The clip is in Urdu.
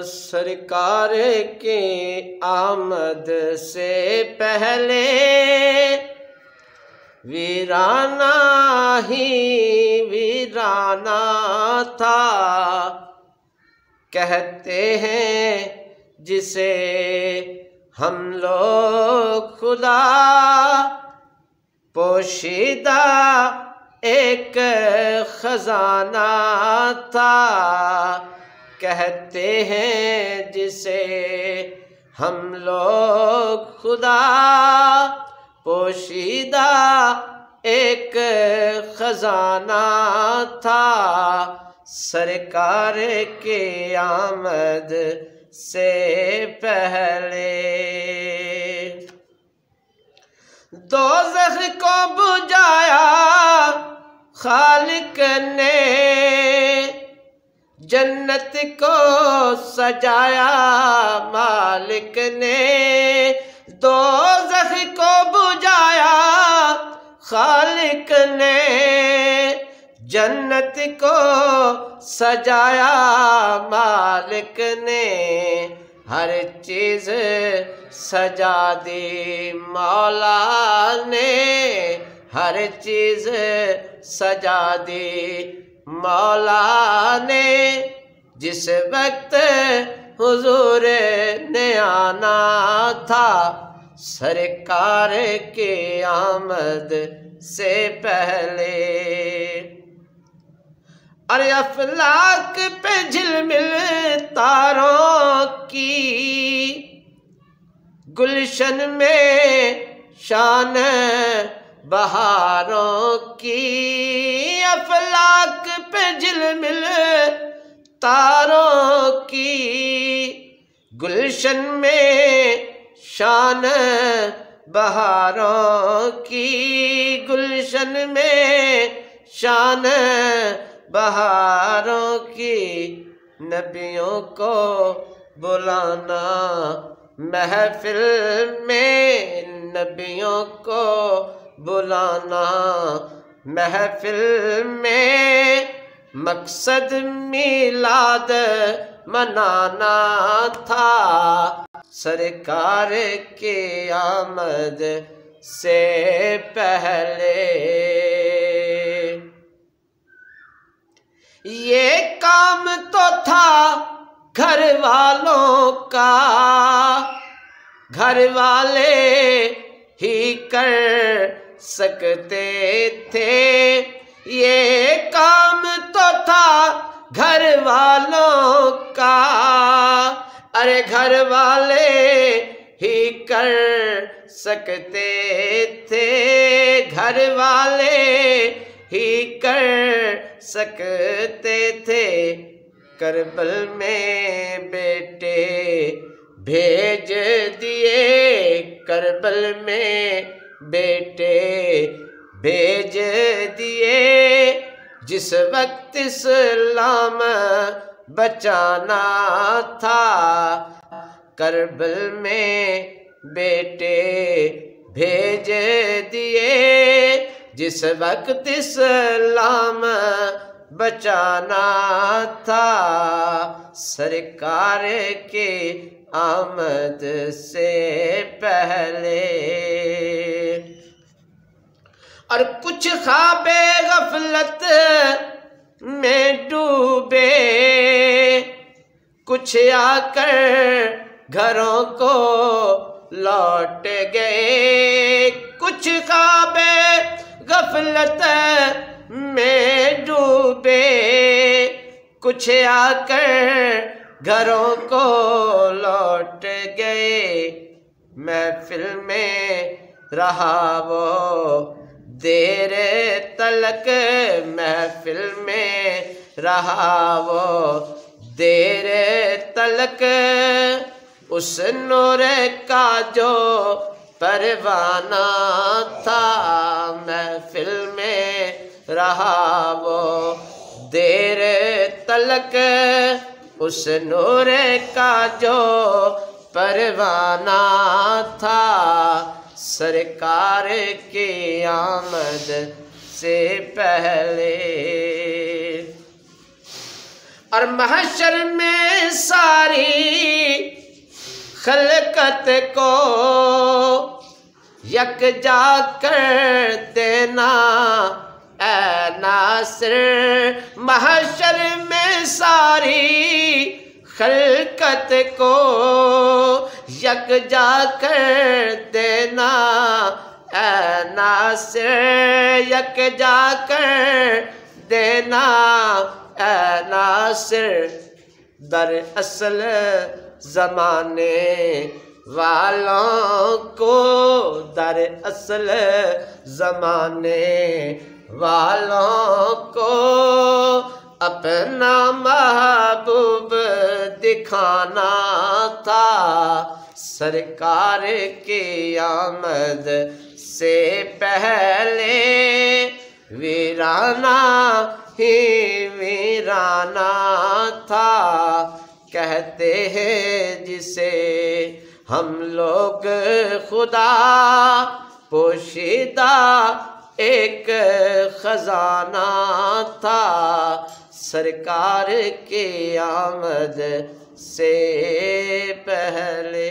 سرکار کی آمد سے پہلے ویرانہ ہی ویرانہ تھا، کہتے ہیں جسے ہم لوگ خدا پوشیدہ ایک خزانہ تھا، کہتے ہیں جسے ہم لوگ خدا پوشیدہ ایک خزانہ تھا، سرکار کی آمد سے پہلے۔ دوزخ کو بجھایا خالق نے، جنت کو سجایا مالک نے، دوزخ کو بجھایا خالق نے، جنت کو سجایا مالک نے، ہر چیز سجا دی مولا نے، ہر چیز سجا دی مولا نے، جس وقت حضور نے آنا تھا، سرکار کی آمد سے پہلے۔ ارے افلاک پہ جھلمل تاروں کی، گلشن میں شان بہاروں کی، افلاک پہ جھلمل تاروں کی، گلشن میں شان بہاروں کی، گلشن میں شان بہاروں کی، نبیوں کو بلانا محفل میں، نبیوں کو بلانا محفل میں، مقصد میلاد منانا تھا، سرکار کی آمد سے پہلے۔ یہ کام تو تھا گھر والوں کا، گھر والے ہی کر سکتے تھے، یہ کام تو تھا گھر والوں کا، ارے گھر والے ہی کر سکتے تھے، گھر والے ہی کر سکتے تھے، کربل میں بیٹے بھیج دیے، کربل میں بیٹے بھیج دیے، جس وقت اسلام بچانا تھا، کربل میں بیٹے بھیج دیے، جس وقت اسلام بچانا تھا، سرکار کی آمد سے پہلے۔ اور کچھ خواب غفلت میں ڈوبے، کچھ آ کر گھروں کو لوٹ گئے، کچھ خواب غفلت میں ڈوبے، کچھ آ کر گھروں کو لوٹ گئے، محفل میں رہا وہ دیر تلک، محفل میں رہا وہ دیر تلک، اس نور کا جو پروانہ تھا، محفل میں رہا وہ دیر تلک، اس نور کا جو پروانہ تھا، سرکار کی آمد سے پہلے۔ اور محشر میں ساری خلقت کو یکجا کر دینا اے ناصر، محشر میں ساری خلقت کو یکجا کر دینا اے ناصر، یکجا کر دینا اے ناصر۔ در اصل زمانے والوں کو، در اصل زمانے والوں کو اپنا محبوب دکھانا تھا، سرکار کی آمد سے پہلے ویرانہ ہی ویرانہ تھا۔ کہتے ہیں جسے ہم لوگ خدا پوشیدہ ایک خزانہ تھا، سرکار کی آمد سے پہلے۔